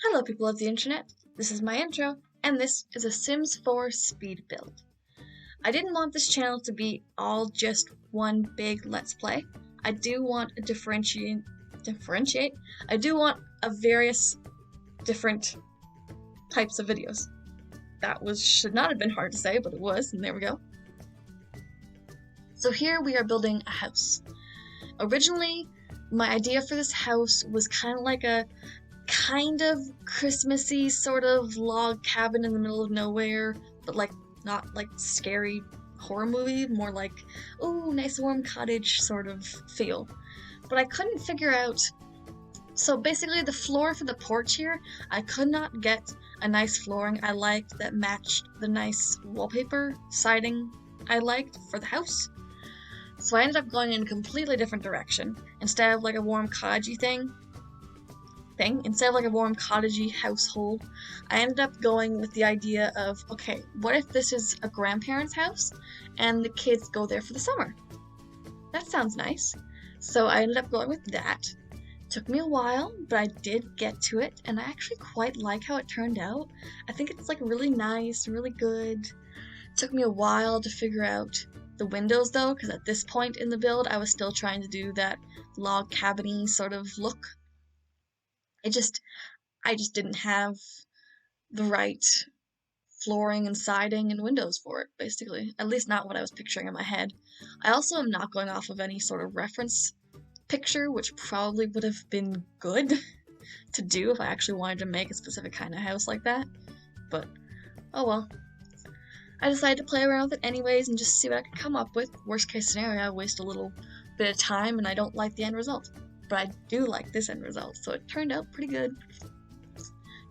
Hello people of the internet, this is my intro, and this is a Sims 4 speed build. I didn't want this channel to be all just one big let's play. I do want a differentiate. I do want a various different types of videos. That should not have been hard to say, but it was, and there we go. So here we are building a house. Originally, my idea for this house was kind of like a Christmassy sort of log cabin in the middle of nowhere, but like not like scary horror movie, more like, ooh, nice warm cottage sort of feel. But I couldn't figure out, so basically the floor for the porch here, I could not get a nice flooring I liked that matched the nice wallpaper siding I liked for the house. So I ended up going in a completely different direction. Instead of like a warm cottagey instead of like a warm cottagey household, I ended up going with the idea of, okay, what if this is a grandparent's house and the kids go there for the summer? That sounds nice. So I ended up going with that. Took me a while, but I did get to it, and I actually quite like how it turned out. I think it's like really nice, really good. Took me a while to figure out the windows though, because at this point in the build I was still trying to do that log cabin-y sort of look. I just didn't have the right flooring and siding and windows for it, basically. At least not what I was picturing in my head. I also am not going off of any sort of reference picture, which probably would have been good to do if I actually wanted to make a specific kind of house like that. But, oh well. I decided to play around with it anyways and just see what I could come up with. Worst case scenario, I waste a little bit of time and I don't like the end result. But I do like this end result, so it turned out pretty good.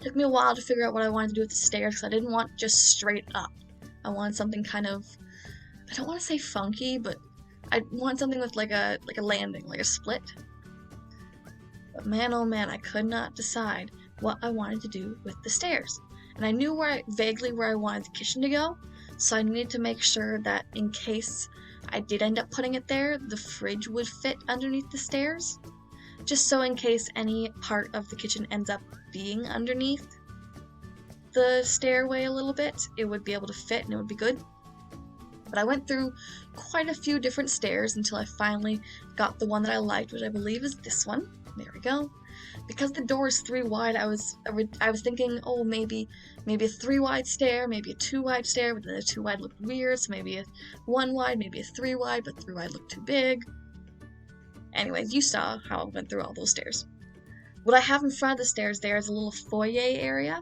Took me a while to figure out what I wanted to do with the stairs, because I didn't want just straight up. I wanted something kind of, I don't want to say funky, but I want something with like a landing, like a split. But man, oh man, I could not decide what I wanted to do with the stairs. And I knew vaguely where I wanted the kitchen to go, so I needed to make sure that in case I did end up putting it there, the fridge would fit underneath the stairs. Just so in case any part of the kitchen ends up being underneath the stairway a little bit, it would be able to fit and it would be good. But I went through quite a few different stairs until I finally got the one that I liked, which I believe is this one. There we go. Because the door is 3 wide, I was thinking, oh, maybe a 3 wide stair, maybe a 2 wide stair, but then the 2 wide looked weird, so maybe a 1 wide, maybe a 3 wide, but 3 wide looked too big. Anyways, you saw how I went through all those stairs. What I have in front of the stairs there is a little foyer area.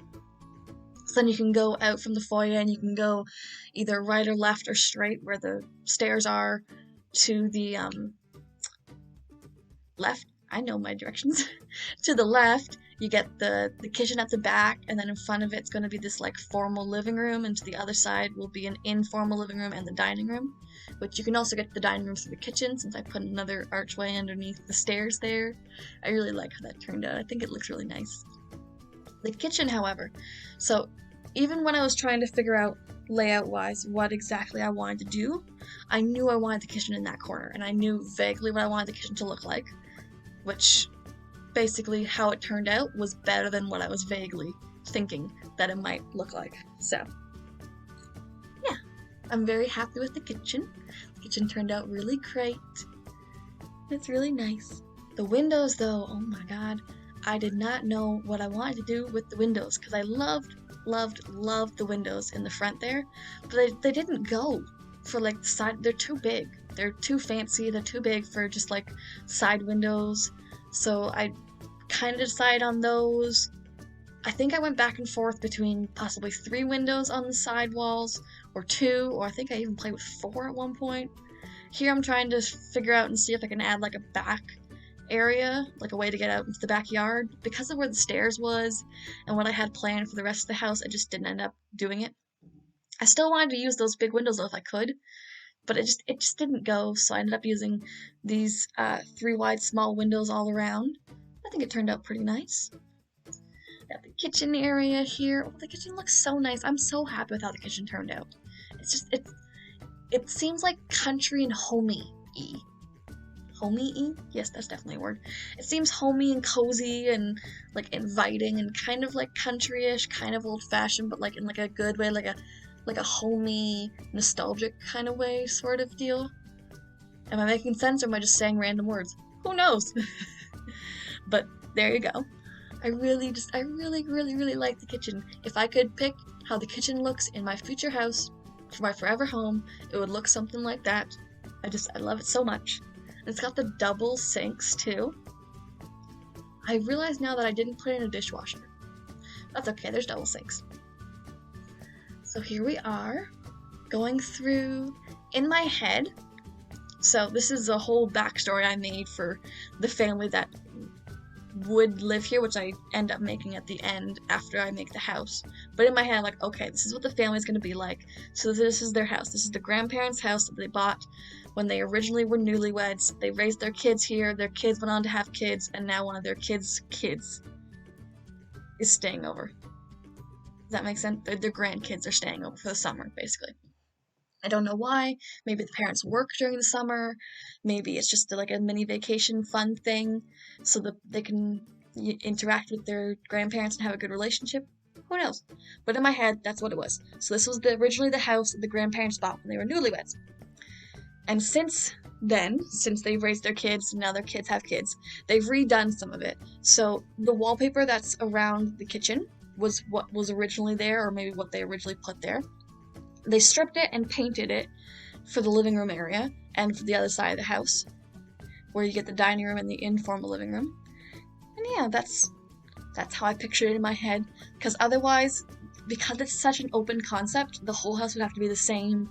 So then you can go out from the foyer and you can go either right or left or straight where the stairs are to the left. I know my directions. To the left, you get the kitchen at the back, and then in front of it's going to be this like formal living room, and to the other side will be an informal living room and the dining room, which you can also get to the dining room through the kitchen since I put another archway underneath the stairs there. I really like how that turned out. I think it looks really nice. The kitchen, however, so even when I was trying to figure out layout-wise what exactly I wanted to do, I knew I wanted the kitchen in that corner, and I knew vaguely what I wanted the kitchen to look like, which basically how it turned out was better than what I was vaguely thinking that it might look like. So, yeah, I'm very happy with the kitchen. The kitchen turned out really great. It's really nice. The windows though, oh my god, I did not know what I wanted to do with the windows because I loved the windows in the front there, but they didn't go for like the side. They're too big. They're too fancy. They're too big for just like side windows. So I kind of decided on those. I think I went back and forth between possibly 3 windows on the side walls or 2, or I think I even played with 4 at one point. Here I'm trying to figure out and see if I can add like a back area, like a way to get out into the backyard. Because of where the stairs was and what I had planned for the rest of the house, I just didn't end up doing it. I still wanted to use those big windows though if I could, but it just didn't go, so I ended up using these 3 wide small windows all around. I think it turned out pretty nice. Got the kitchen area here. Oh, the kitchen looks so nice. I'm so happy with how the kitchen turned out. It seems like country and homey-y. homey-y? Yes, that's definitely a word. It seems homey and cozy and like inviting and kind of like country-ish, kind of old-fashioned, but like in like a good way, like a homey, nostalgic kind of way, sort of deal. Am I making sense or am I just saying random words? Who knows? But there you go. I really, really like the kitchen. If I could pick how the kitchen looks in my future house for my forever home, it would look something like that. I love it so much. And it's got the double sinks too. I realize now that I didn't put in a dishwasher. That's okay, there's double sinks. So here we are, going through in my head. So this is a whole backstory I made for the family that would live here, which I end up making at the end after I make the house. But in my head, I'm like, okay, this is what the family's gonna be like. So this is their house. This is the grandparents' house that they bought when they originally were newlyweds. They raised their kids here. Their kids went on to have kids, and now one of their kids' kids is staying over. Does that make sense? Their grandkids are staying over for the summer, basically. I don't know why. Maybe the parents work during the summer. Maybe it's just like a mini vacation fun thing so that they can interact with their grandparents and have a good relationship. Who knows? But in my head, that's what it was. So this was originally the house that the grandparents bought when they were newlyweds. And since then, since they've raised their kids and now their kids have kids, they've redone some of it. So the wallpaper that's around the kitchen was what was originally there, or maybe what they originally put there. They stripped it and painted it for the living room area and for the other side of the house, where you get the dining room and the informal living room. And yeah, that's how I pictured it in my head, because otherwise, because it's such an open concept, the whole house would have to be the same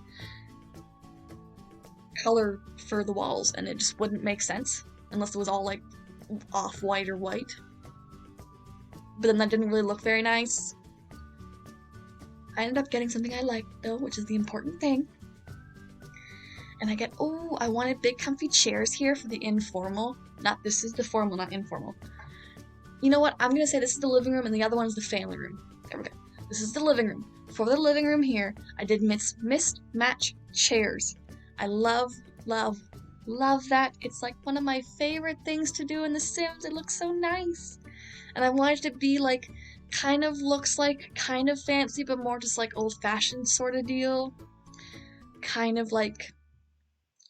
color for the walls, and it just wouldn't make sense unless it was all like off-white or white. But then that didn't really look very nice. I ended up getting something I liked though, which is the important thing. And I wanted big comfy chairs here for the informal. This is the formal, not informal. You know what? I'm gonna say this is the living room and the other one is the family room. There we go. This is the living room. For the living room here, I did mismatch chairs. I love that. It's like one of my favorite things to do in The Sims. It looks so nice. And I wanted it to be like, kind of looks like, kind of fancy, but more just like old-fashioned sort of deal. Kind of like,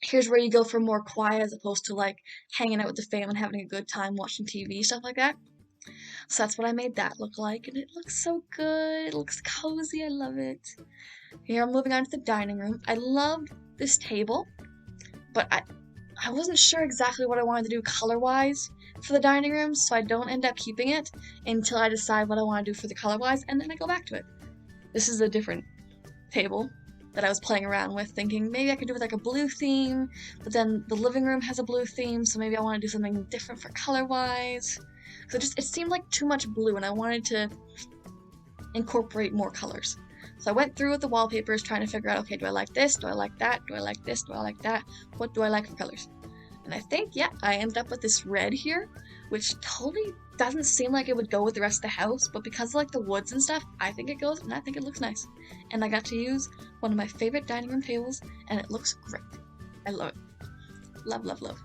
here's where you go for more quiet as opposed to like hanging out with the family and having a good time watching TV, stuff like that. So that's what I made that look like, and it looks so good. It looks cozy. I love it. Here I'm moving on to the dining room. I loved this table, but I wasn't sure exactly what I wanted to do color-wise for the dining room, so I don't end up keeping it until I decide what I want to do for the color-wise, and then I go back to it. This is a different table that I was playing around with, thinking maybe I could do with like a blue theme, but then the living room has a blue theme, so maybe I want to do something different for color-wise. So it seemed like too much blue, and I wanted to incorporate more colors. So I went through with the wallpapers trying to figure out, okay, do I like this? Do I like that? Do I like this? Do I like that? What do I like for colors? And I think, yeah, I ended up with this red here, which totally doesn't seem like it would go with the rest of the house, but because of like the woods and stuff, I think it goes, and I think it looks nice. And I got to use one of my favorite dining room tables, and it looks great. I love it. Love, love, love.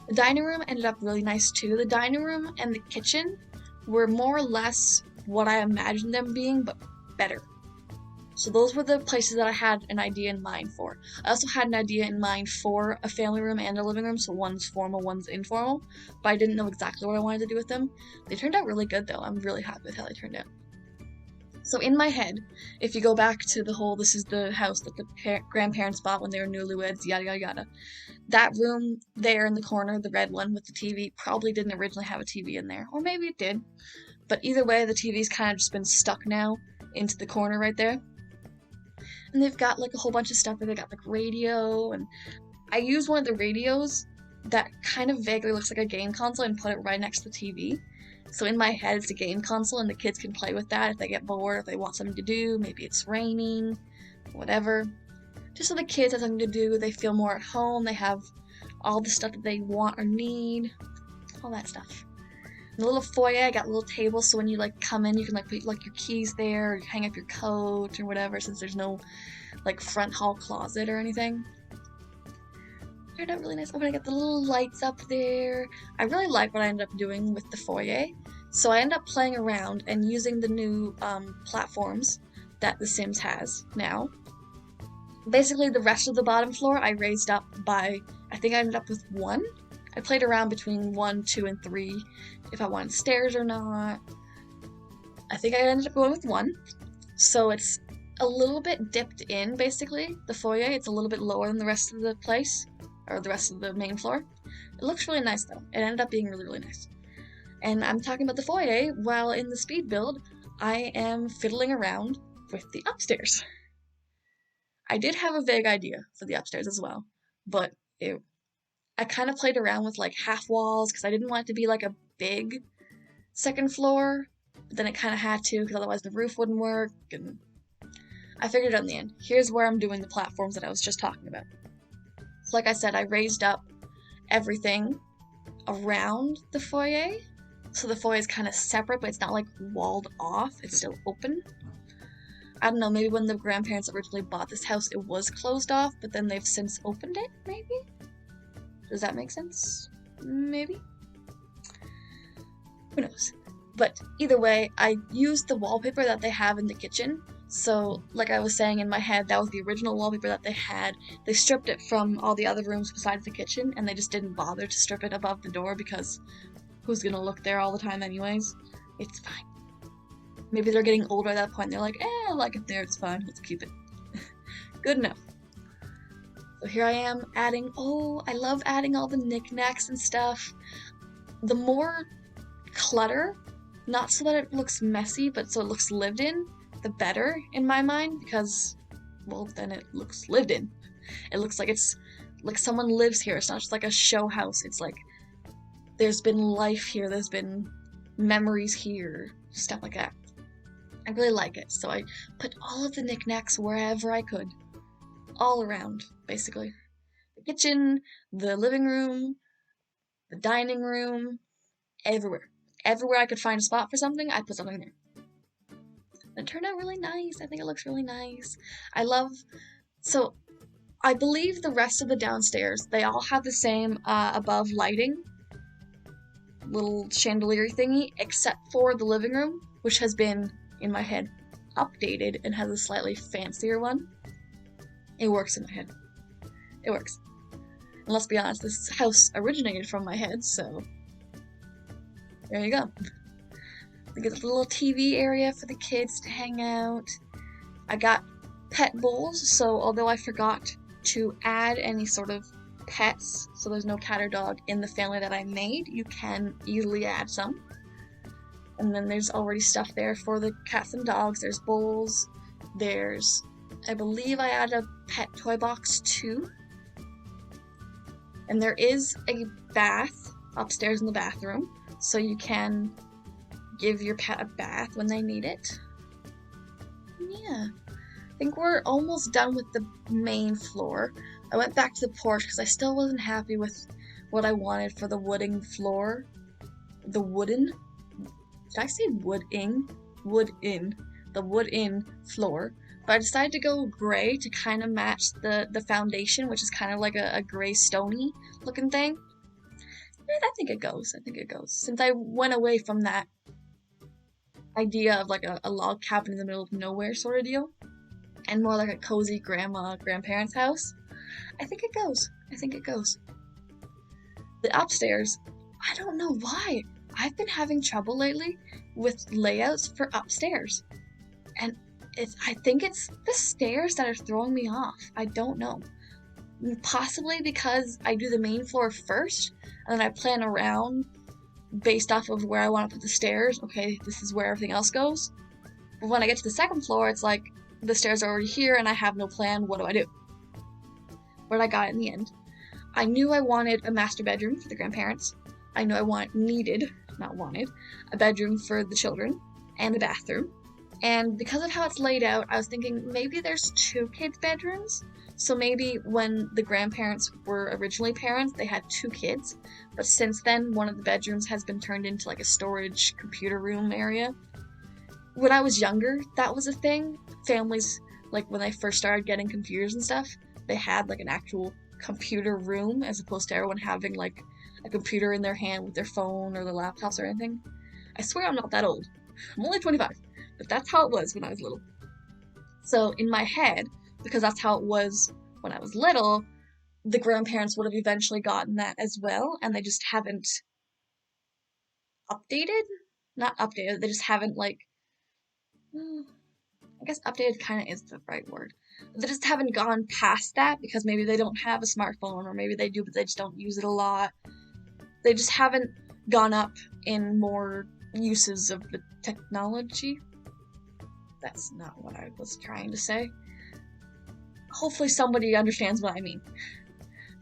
The dining room ended up really nice too. The dining room and the kitchen were more or less what I imagined them being, but better. So those were the places that I had an idea in mind for. I also had an idea in mind for a family room and a living room, so one's formal, one's informal, but I didn't know exactly what I wanted to do with them. They turned out really good though. I'm really happy with how they turned out. So in my head, if you go back to the whole, this is the house that the grandparents bought when they were newlyweds, yada yada yada, that room there in the corner, the red one with the TV, probably didn't originally have a TV in there, or maybe it did. But either way, the TV's kind of just been stuck now into the corner right there. And they've got like a whole bunch of stuff where they got like radio, and I used one of the radios that kind of vaguely looks like a game console and put it right next to the TV. So in my head, it's a game console, and the kids can play with that if they get bored, if they want something to do, maybe it's raining, whatever. Just so the kids have something to do, they feel more at home, they have all the stuff that they want or need, all that stuff. In the little foyer, I got little tables, so when you like come in, you can like put like your keys there, or hang up your coat or whatever, since there's no like front hall closet or anything. turned out really nice. I'm gonna get the little lights up there. I really like what I ended up doing with the foyer. So I ended up playing around and using the new platforms that The Sims has now. Basically, the rest of the bottom floor I raised up by, I think I ended up with 1. I played around between 1, 2, and 3, if I wanted stairs or not. I think I ended up going with 1. So it's a little bit dipped in, basically, the foyer. It's a little bit lower than the rest of the place, or the rest of the main floor. It looks really nice, though. It ended up being really, really nice. And I'm talking about the foyer, while in the speed build, I am fiddling around with the upstairs. I did have a vague idea for the upstairs as well, but I kind of played around with like half walls because I didn't want it to be like a big second floor, but then it kind of had to because otherwise the roof wouldn't work, and I figured it out in the end. Here's where I'm doing the platforms that I was just talking about. So like I said, I raised up everything around the foyer, so the foyer is kind of separate, but it's not like walled off, it's still open. I don't know, maybe when the grandparents originally bought this house, it was closed off, but then they've since opened it, maybe? Does that make sense? Maybe? Who knows? But either way, I used the wallpaper that they have in the kitchen. So, like I was saying in my head, that was the original wallpaper that they had. They stripped it from all the other rooms besides the kitchen, and they just didn't bother to strip it above the door because who's gonna look there all the time anyways? It's fine. Maybe they're getting older at that point. They're like, I like it there, it's fine, let's keep it. Good enough. So here I am adding, I love adding all the knickknacks and stuff. The more clutter, not so that it looks messy, but so it looks lived in, the better in my mind, because, well, then it looks lived in. It looks like it's like someone lives here. It's not just like a show house. It's like there's been life here, there's been memories here, stuff like that. I really like it, so I put all of the knickknacks wherever I could. All around, basically. The kitchen, the living room, the dining room, everywhere. Everywhere I could find a spot for something, I put something there. It turned out really nice. I think it looks really nice. So I believe the rest of the downstairs, they all have the same above lighting, little chandelier thingy, except for the living room, which has been, in my head, updated and has a slightly fancier one. It works in my head. It works. And let's be honest, this house originated from my head, so there you go. We get a little TV area for the kids to hang out. I got pet bowls, so although I forgot to add any sort of pets, so there's no cat or dog in the family that I made, you can easily add some. And then there's already stuff there for the cats and dogs. There's bowls. There's, I believe I added a pet toy box too. And there is a bath upstairs in the bathroom, so you can give your pet a bath when they need it. Yeah, I think we're almost done with the main floor. I went back to the porch because I still wasn't happy with what I wanted for the wooden floor. The wooden? Did I say wood-in? Wood-in. The wood-in floor. But I decided to go gray to kind of match the foundation, which is kind of like a gray stony looking thing. And I think it goes. I think it goes. Since I went away from that idea of like a log cabin in the middle of nowhere sort of deal, and more like a cozy grandparents' house, I think it goes. I think it goes. The upstairs, I don't know why. I've been having trouble lately with layouts for upstairs. And I think it's the stairs that are throwing me off. I don't know. Possibly because I do the main floor first, and then I plan around based off of where I want to put the stairs. Okay, this is where everything else goes. But when I get to the second floor, it's like the stairs are already here and I have no plan. What do I do? But I got it in the end. I knew I wanted a master bedroom for the grandparents. I knew I needed, not wanted, a bedroom for the children and a bathroom. And because of how it's laid out, I was thinking maybe there's 2 kids' bedrooms. So maybe when the grandparents were originally parents, they had 2 kids. But since then, one of the bedrooms has been turned into like a storage computer room area. When I was younger, that was a thing. Families, like when they first started getting computers and stuff, they had like an actual computer room as opposed to everyone having like a computer in their hand with their phone or their laptops or anything. I swear I'm not that old. I'm only 25, but that's how it was when I was little. So in my head, because that's how it was when I was little, the grandparents would have eventually gotten that as well, and they just haven't updated? Not updated, they just haven't like, I guess updated kind of is the right word. They just haven't gone past that because maybe they don't have a smartphone, or maybe they do but they just don't use it a lot. They just haven't gone up in more uses of the technology. That's not what I was trying to say. Hopefully somebody understands what I mean.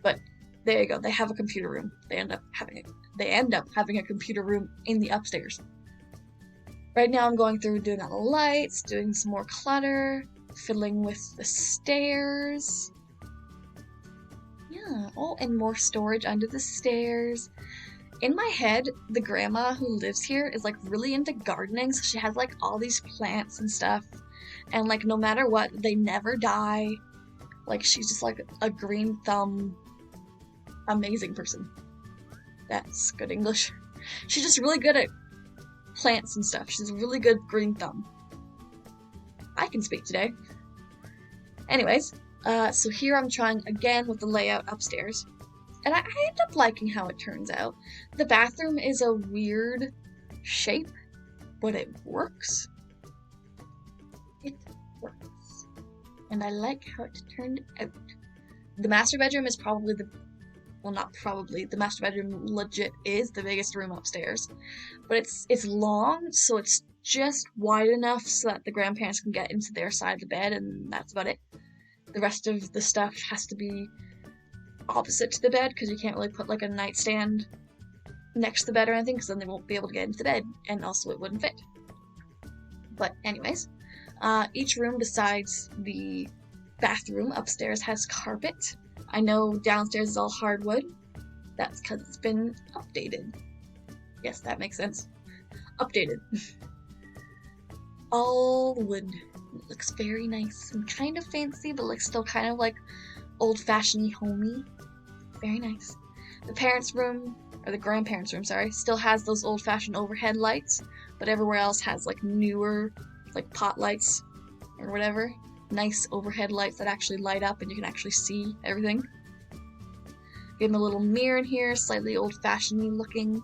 But there you go. They have a computer room. They end up having a computer room in the upstairs. Right now I'm going through doing all the lights, doing some more clutter, fiddling with the stairs. Yeah, oh, and more storage under the stairs. In my head, the grandma who lives here is like really into gardening, so she has like all these plants and stuff. And like no matter what, they never die. Like she's just like a green thumb amazing person. That's good English. She's just really good at plants and stuff. She's a really good green thumb. I can speak today. Anyways, so here I'm trying again with the layout upstairs. And I end up liking how it turns out. The bathroom is a weird shape, but it works. It works. And I like how it turned out. The master bedroom is probably the master bedroom legit is the biggest room upstairs. But it's long, so it's just wide enough so that the grandparents can get into their side of the bed, and that's about it. The rest of the stuff has to be opposite to the bed, because you can't really put like a nightstand next to the bed or anything, because then they won't be able to get into the bed, and also it wouldn't fit. But anyways, each room besides the bathroom upstairs has carpet. I know downstairs is all hardwood. That's because it's been updated. Yes, that makes sense. Updated. All wood. It looks very nice and kind of fancy, but like still kind of like old-fashioned homey. Very nice. The parents' room, or the grandparents' room, sorry, still has those old-fashioned overhead lights, but everywhere else has like newer, like pot lights or whatever. Nice overhead lights that actually light up and you can actually see everything. Give them a little mirror in here, slightly old-fashioned looking.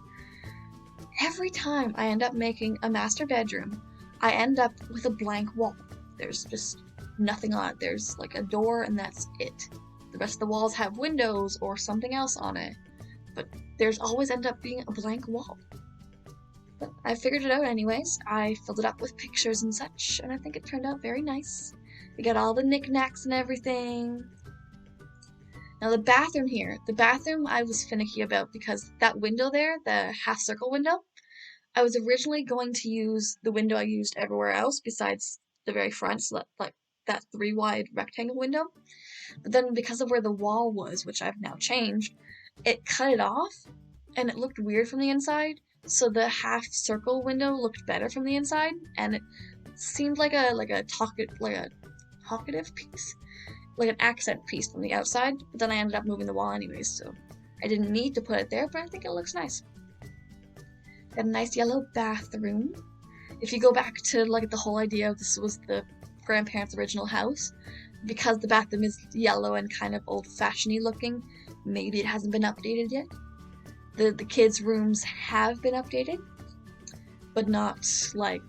Every time I end up making a master bedroom, I end up with a blank wall. There's just nothing on it. There's like a door and that's it. The rest of the walls have windows or something else on it, but there's always end up being a blank wall. But I figured it out anyways. I filled it up with pictures and such, and I think it turned out very nice. We got all the knickknacks and everything. Now the bathroom here, I was finicky about because that window there, the half circle window, I was originally going to use the window I used everywhere else besides the very front, so that 3 wide rectangle window. But then because of where the wall was, which I've now changed, it cut it off and it looked weird from the inside. So the half circle window looked better from the inside, and it seemed like a talkative piece, like an accent piece from the outside. But then I ended up moving the wall anyways, so I didn't need to put it there, but I think it looks nice. Got a nice yellow bathroom. If you go back to like the whole idea of this was the grandparents' original house, because the bathroom is yellow and kind of old-fashioned-y looking, maybe it hasn't been updated yet. The kids' rooms have been updated, but not like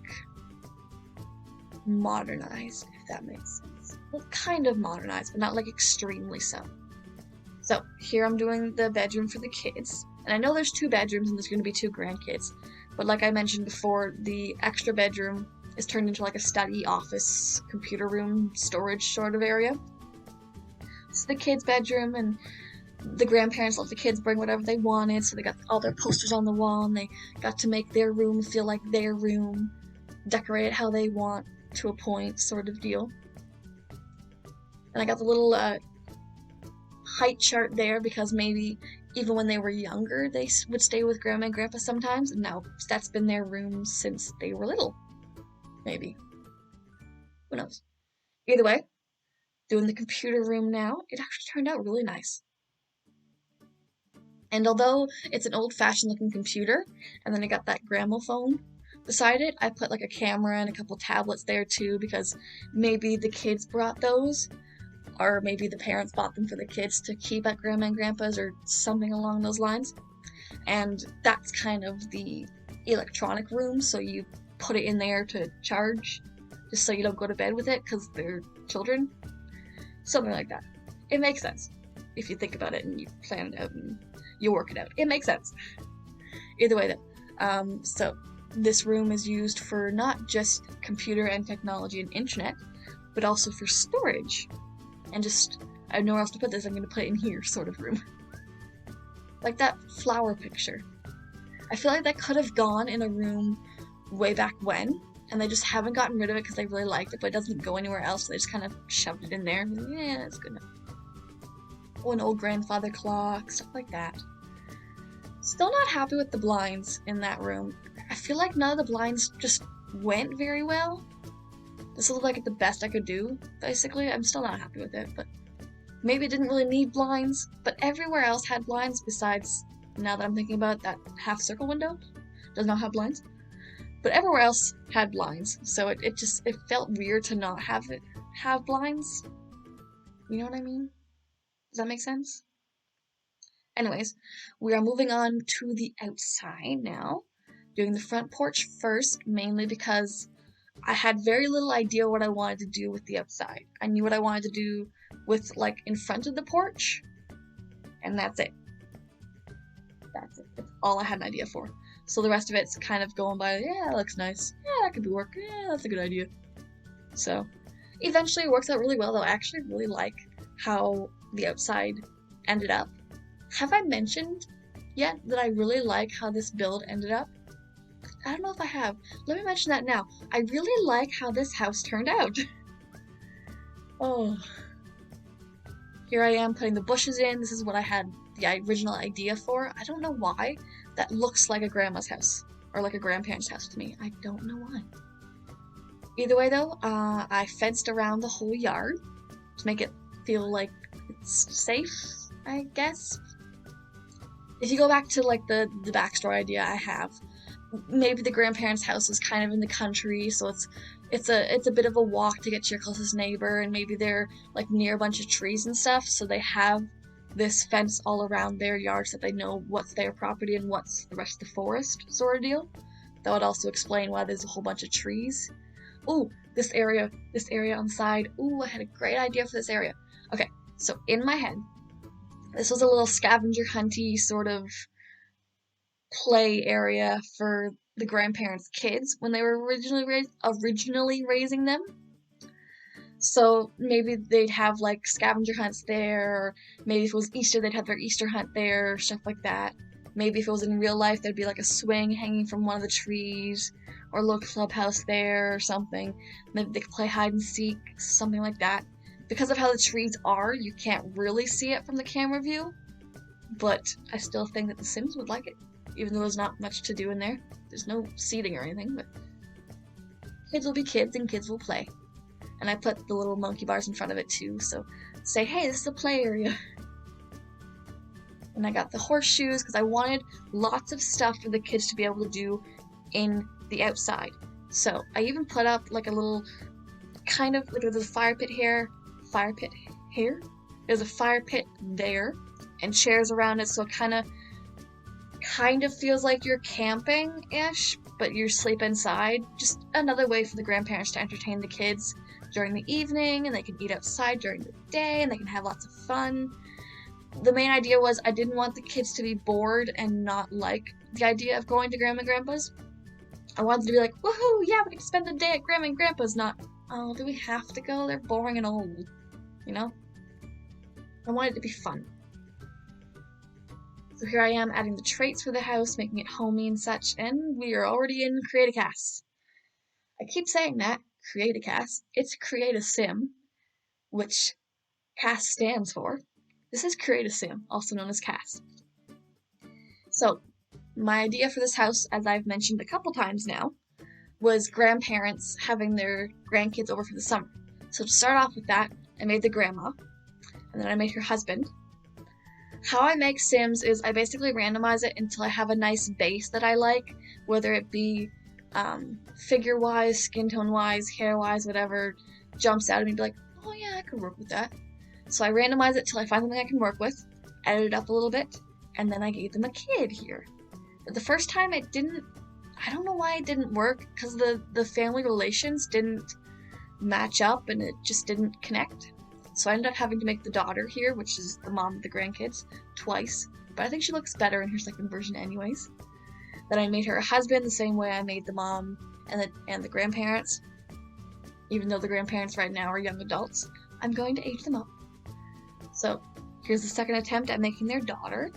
modernized, if that makes sense. Well, kind of modernized, but not like extremely so. So here I'm doing the bedroom for the kids, and I know there's 2 bedrooms and there's going to be 2 grandkids, but like I mentioned before, the extra bedroom is turned into like a study, office, computer room, storage sort of area. It's the kids' bedroom, and the grandparents let the kids bring whatever they wanted, so they got all their posters on the wall, and they got to make their room feel like their room, decorate it how they want to a point, sort of deal. And I got the little height chart there because maybe even when they were younger, they would stay with Grandma and Grandpa sometimes, and now that's been their room since they were little. Maybe. Who knows? Either way, doing the computer room now, it actually turned out really nice. And although it's an old-fashioned looking computer, and then I got that gramophone beside it, I put like a camera and a couple tablets there too, because maybe the kids brought those, or maybe the parents bought them for the kids to keep at Grandma and Grandpa's or something along those lines. And that's kind of the electronic room, so you put it in there to charge, just so you don't go to bed with it because they're children. Something like that. It makes sense if you think about it and you plan it out and you work it out. It makes sense. Either way, though. So this room is used for not just computer and technology and internet, but also for storage. And just, I have nowhere else to put this, I'm going to put it in here sort of room. Like that flower picture. I feel like that could have gone in a room way back when, and they just haven't gotten rid of it because they really liked it, but it doesn't go anywhere else, so they just kind of shoved it in there. Yeah, that's good enough. Oh, an old grandfather clock, stuff like that. Still not happy with the blinds in that room. I feel like none of the blinds just went very well. This looked like the best I could do, basically. I'm still not happy with it, but maybe it didn't really need blinds, but everywhere else had blinds besides, now that I'm thinking about that half circle window, does not have blinds. But everywhere else had blinds, so it felt weird to not have blinds. You know what I mean? Does that make sense? Anyways, we are moving on to the outside now. Doing the front porch first, mainly because I had very little idea what I wanted to do with the outside. I knew what I wanted to do with, like, in front of the porch, and that's it. That's it. That's all I had an idea for. So the rest of it's kind of going by, yeah, that looks nice. Yeah, that could be work. Yeah, that's a good idea. So eventually it works out really well, though. I actually really like how the outside ended up. Have I mentioned yet that I really like how this build ended up? I don't know if I have. Let me mention that now. I really like how this house turned out. Oh. Here I am putting the bushes in. This is what I had the original idea for. I don't know why. That looks like a grandma's house. Or like a grandparent's house to me. I don't know why. Either way though, I fenced around the whole yard to make it feel like it's safe, I guess. If you go back to like the backstory idea I have, maybe the grandparents' house is kind of in the country, so it's a bit of a walk to get to your closest neighbor, and maybe they're like near a bunch of trees and stuff, so they have this fence all around their yard so that they know what's their property and what's the rest of the forest sort of deal. That would also explain why there's a whole bunch of trees. Ooh, this area on the side. Ooh, I had a great idea for this area. Okay, so in my head, this was a little scavenger hunty sort of play area for the grandparents' kids when they were originally raising them. So maybe they'd have like scavenger hunts there, or maybe if it was Easter, they'd have their Easter hunt there, stuff like that. Maybe if it was in real life, there'd be like a swing hanging from one of the trees, or a little clubhouse there or something. Maybe they could play hide and seek, something like that. Because of how the trees are, you can't really see it from the camera view, but I still think that the Sims would like it, even though there's not much to do in there. There's no seating or anything, but kids will be kids and kids will play. And I put the little monkey bars in front of it too, so say, hey, this is a play area. And I got the horseshoes because I wanted lots of stuff for the kids to be able to do in the outside. So I even put up like a little kind of like there's a fire pit here. There's a fire pit there, and chairs around it, so it kind of feels like you're camping-ish, but you sleep inside. Just another way for the grandparents to entertain the kids during the evening, and they can eat outside during the day, and they can have lots of fun. The main idea was I didn't want the kids to be bored and not like the idea of going to Grandma and Grandpa's. I wanted to be like, woohoo, yeah, we can spend the day at Grandma and Grandpa's, not, oh, do we have to go? They're boring and old, you know? I wanted it to be fun. So here I am adding the traits for the house, making it homey and such, and we are already in Create a CAS. I keep saying that, Create a CAS. It's Create a Sim, which CAS stands for. This is Create a Sim, also known as CAS. So, my idea for this house, as I've mentioned a couple times now, was grandparents having their grandkids over for the summer. So to start off with that, I made the grandma, and then I made her husband. How I make Sims is I basically randomize it until I have a nice base that I like, whether it be figure-wise, skin tone-wise, hair-wise, whatever jumps out at me, be like, oh yeah, I could work with that. So I randomize it till I find something I can work with, edit it up a little bit, and then I gave them a kid here. But the first time it didn't, I don't know why it didn't work, because the family relations didn't match up and it just didn't connect. So I ended up having to make the daughter here, which is the mom of the grandkids, twice. But I think she looks better in her second version anyways. Then I made her a husband the same way I made the mom and the grandparents. Even though the grandparents right now are young adults, I'm going to age them up. So here's the second attempt at making their daughter.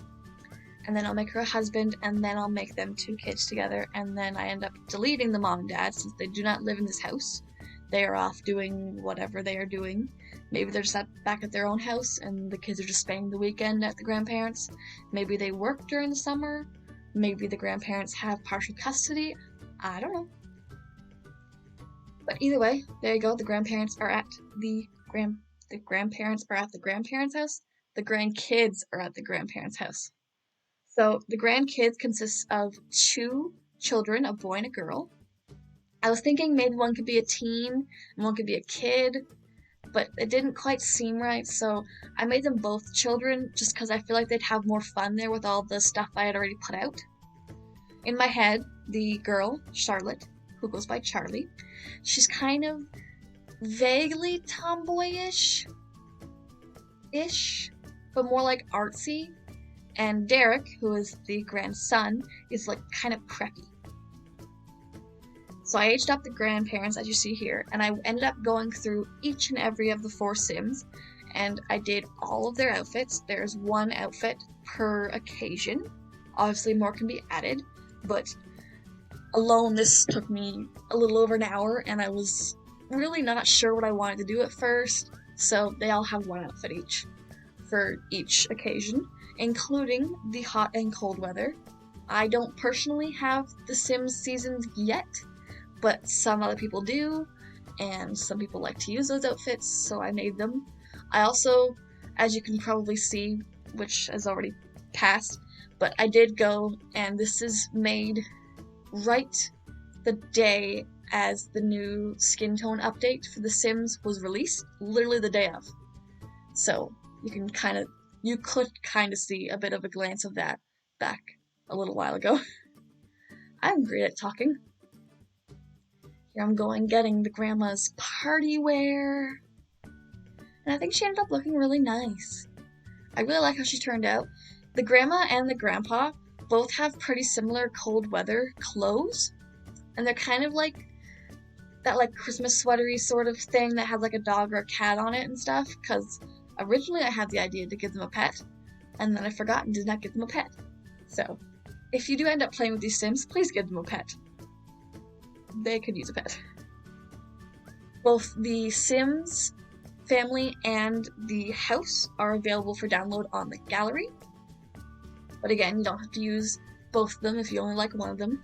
And then I'll make her a husband, and then I'll make them 2 kids together, and then I end up deleting the mom and dad since they do not live in this house. They are off doing whatever they are doing. Maybe they're just back at their own house and the kids are just spending the weekend at the grandparents. Maybe they work during the summer. Maybe the grandparents have partial custody. I don't know. But either way, there you go. The grandparents are at the grandparents are at the grandparents' house. The grandkids are at the grandparents' house. So the grandkids consists of 2 children, a boy and a girl. I was thinking maybe one could be a teen and one could be a kid, but it didn't quite seem right, so I made them both children just because I feel like they'd have more fun there with all the stuff I had already put out. In my head, the girl, Charlotte, who goes by Charlie, she's kind of vaguely tomboyish, but more like artsy. And Derek, who is the grandson, is like kind of preppy. So I aged up the grandparents, as you see here, and I ended up going through each and every of the 4 Sims, and I did all of their outfits. There's 1 outfit per occasion. Obviously more can be added, but alone this took me a little over an hour, and I was really not sure what I wanted to do at first, so they all have 1 outfit each for each occasion, including the hot and cold weather. I don't personally have the Sims seasons yet, but some other people do, and some people like to use those outfits, so I made them. I also, as you can probably see, which has already passed, but I did go, and this is made right the day as the new skin tone update for The Sims was released, literally the day of. So you could kind of see a bit of a glance of that back a little while ago. I'm great at talking. Here I'm getting the grandma's party wear. And I think she ended up looking really nice. I really like how she turned out. The grandma and the grandpa both have pretty similar cold weather clothes. And they're kind of like that like Christmas sweatery sort of thing that has like a dog or a cat on it and stuff. Because originally I had the idea to give them a pet. And then I forgot and did not give them a pet. So, if you do end up playing with these Sims, please give them a pet. They could use a pet. Both the Sims family and the house are available for download on the gallery. But again, you don't have to use both of them if you only like one of them.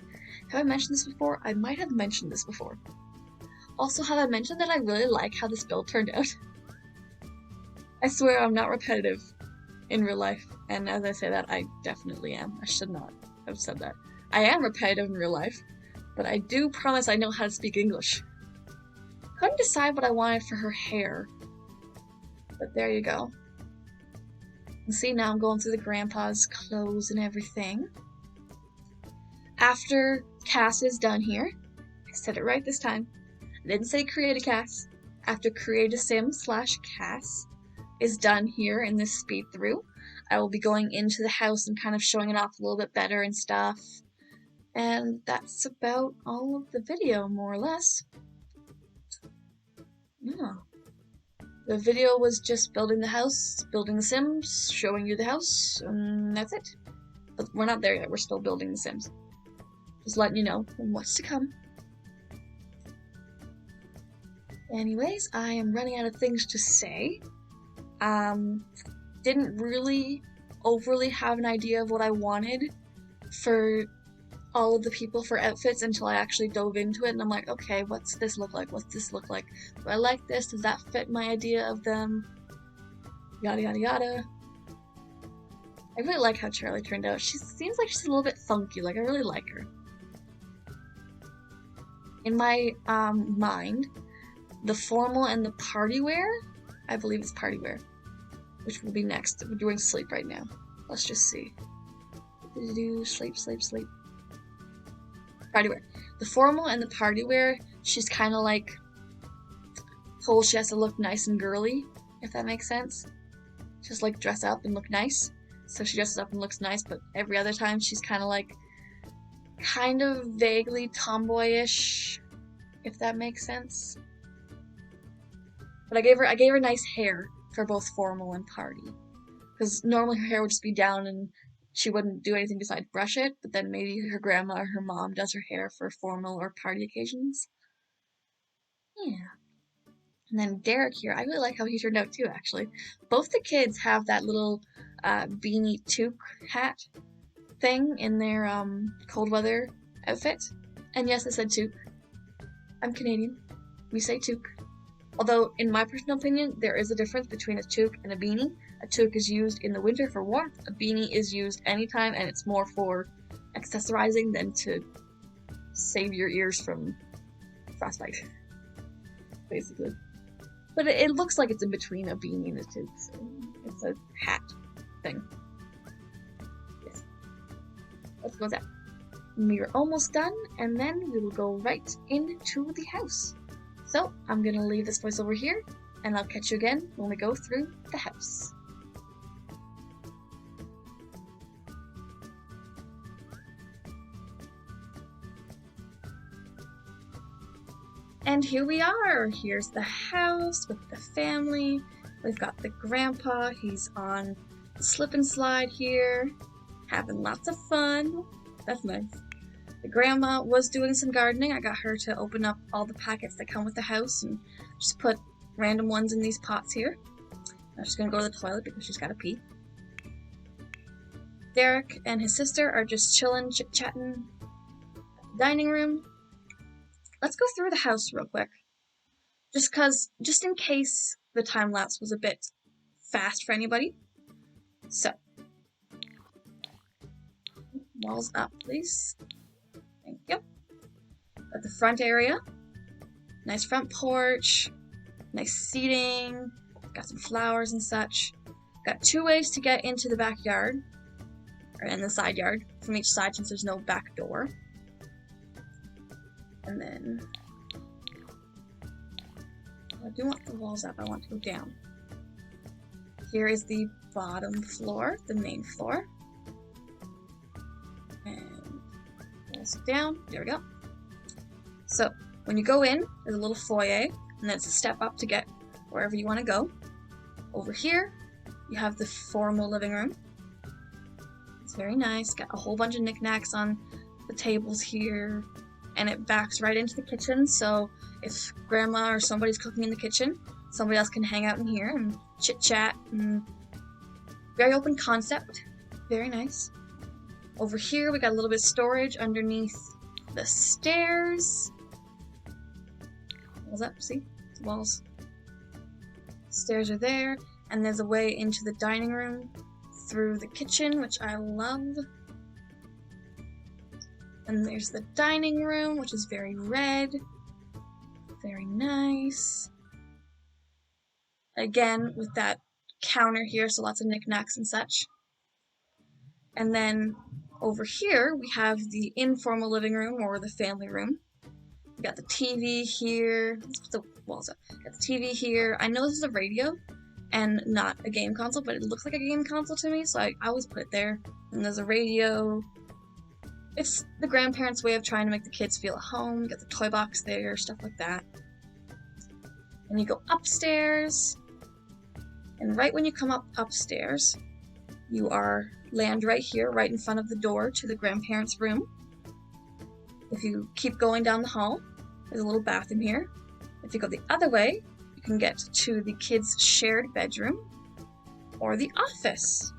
Have I mentioned this before? I might have mentioned this before. Also, have I mentioned that I really like how this build turned out? I swear I'm not repetitive in real life, and as I say that, I definitely am. I should not have said that. I am repetitive in real life, but I do promise I know how to speak English. Couldn't decide what I wanted for her hair, but there you go. And see, now I'm going through the grandpa's clothes and everything. After CAS is done here, I said it right this time. I didn't say create a CAS. After create a sim/CAS is done here in this speed through, I will be going into the house and kind of showing it off a little bit better and stuff. And that's about all of the video, more or less. Yeah. The video was just building the house, building the Sims, showing you the house, and that's it. But we're not there yet, we're still building the Sims. Just letting you know what's to come. Anyways, I am running out of things to say. Didn't really overly have an idea of what I wanted for all of the people for outfits until I actually dove into it, and I'm like, okay, what's this look like? What's this look like? Do I like this? Does that fit my idea of them? Yada yada yada. I really like how Charlie turned out. She seems like she's a little bit funky, like I really like her. In my mind, the formal and the party wear, I believe it's party wear, which will be next. We're doing sleep right now. Let's just see. Sleep, sleep, sleep. Party wear. The formal and the party wear, she's kind of like told she has to look nice and girly, if that makes sense. Just like dress up and look nice. So she dresses up and looks nice, but every other time she's kind of vaguely tomboyish, if that makes sense. But I gave her nice hair for both formal and party, because normally her hair would just be down and she wouldn't do anything besides brush it. But then maybe her grandma or her mom does her hair for formal or party occasions. Yeah. And then Derek here, I really like how he turned out too, actually. Both the kids have that little beanie toque hat thing in their cold weather outfit. And yes, I said toque. I'm Canadian. We say toque. Although, in my personal opinion, there is a difference between a toque and a beanie. A toque is used in the winter for warmth. A beanie is used anytime, and it's more for accessorizing than to save your ears from frostbite, basically. But it looks like it's in between a beanie and a toque, so it's a hat thing. Yes. Let's go with that. We're almost done, and then we will go right into the house. So, I'm going to leave this voice over here, and I'll catch you again when we go through the house. And here we are. Here's the house with the family. We've got the grandpa. He's on the slip and slide here, having lots of fun. That's nice. The grandma was doing some gardening. I got her to open up all the packets that come with the house and just put random ones in these pots here. Now she's gonna go to the toilet because she's gotta pee. Derek and his sister are just chilling, chit-chatting in the dining room. Let's go through the house real quick. Just in case the time lapse was a bit fast for anybody. So, walls up, please. Thank you. At the front area, nice front porch, nice seating, got some flowers and such. Got 2 ways to get into the backyard, or in the side yard, from each side since there's no back door. And then, I do want the walls up, I want to go down. Here is the bottom floor, the main floor. And walls down, there we go. So, when you go in, there's a little foyer, and then it's a step up to get wherever you want to go. Over here, you have the formal living room. It's very nice, got a whole bunch of knickknacks on the tables here. And it backs right into the kitchen, so if grandma or somebody's cooking in the kitchen, somebody else can hang out in here and chit-chat. And very open concept. Very nice. Over here, we got a little bit of storage underneath the stairs. Walls up, see? Walls. Stairs are there, and there's a way into the dining room through the kitchen, which I love. And there's the dining room, which is very red. Very nice. Again, with that counter here, so lots of knickknacks and such. And then over here, we have the informal living room, or the family room. We got the TV here. Let's put the walls up. Got the TV here. I know this is a radio and not a game console, but it looks like a game console to me, so I always put it there. And there's a radio. It's the grandparents' way of trying to make the kids feel at home. You got the toy box there, stuff like that. And you go upstairs. And right when you come up upstairs, you land right here, right in front of the door to the grandparents' room. If you keep going down the hall, there's a little bathroom here. If you go the other way, you can get to the kids' shared bedroom or the office.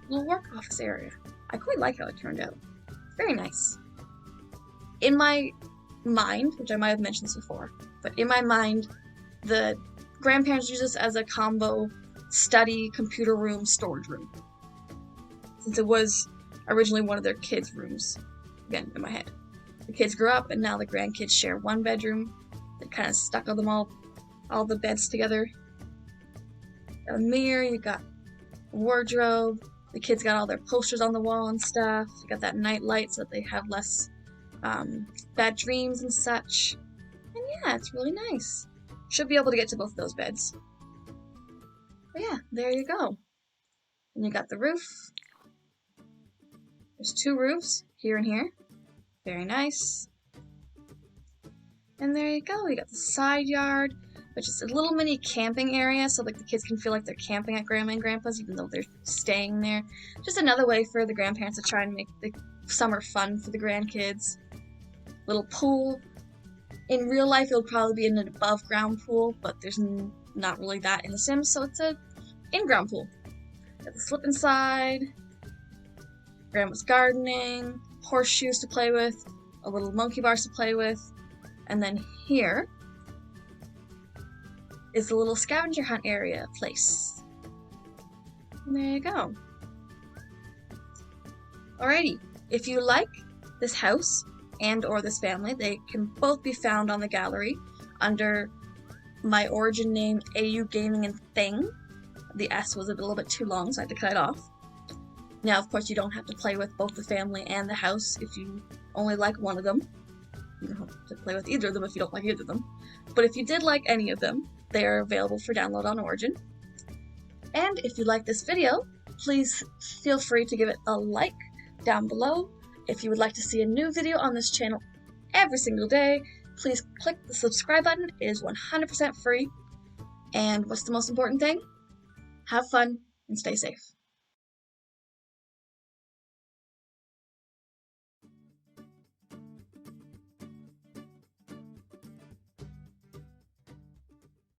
Little work office area. I quite like how it turned out. Very nice. In my mind, which I might have mentioned this before, but in my mind, the grandparents use this as a combo study, computer room, storage room. since it was originally one of their kids' rooms. Again, in my head. The kids grew up, and now the grandkids share one bedroom. They kind of stuck them all the beds together. Got a mirror, you got a wardrobe. The kids got all their posters on the wall and stuff. You got that night light so that they have less bad dreams and such. And yeah, it's really nice. Should be able to get to both of those beds. But yeah, there you go. And you got the roof. There's 2 roofs, here and here. Very nice. And there you go. You got the side yard, which is a little mini camping area, so like the kids can feel like they're camping at Grandma and Grandpa's, even though they're staying there. Just another way for the grandparents to try and make the summer fun for the grandkids. Little pool. In real life, it would probably be an above-ground pool, but there's not really that in The Sims, so it's a in-ground pool. Got the slip and slide, Grandma's gardening, horseshoes to play with, a little monkey bars to play with, and then here is the little scavenger hunt area place. And there you go. Alrighty, if you like this house and or this family, they can both be found on the gallery under my origin name, AUGamingandThing. The S was a little bit too long, so I had to cut it off. Now, of course, you don't have to play with both the family and the house if you only like one of them. You don't have to play with either of them if you don't like either of them. But if you did like any of them, they are available for download on Origin. And if you like this video, please feel free to give it a like down below. If you would like to see a new video on this channel every single day, please click the subscribe button. It is 100% free. And what's the most important thing? Have fun and stay safe.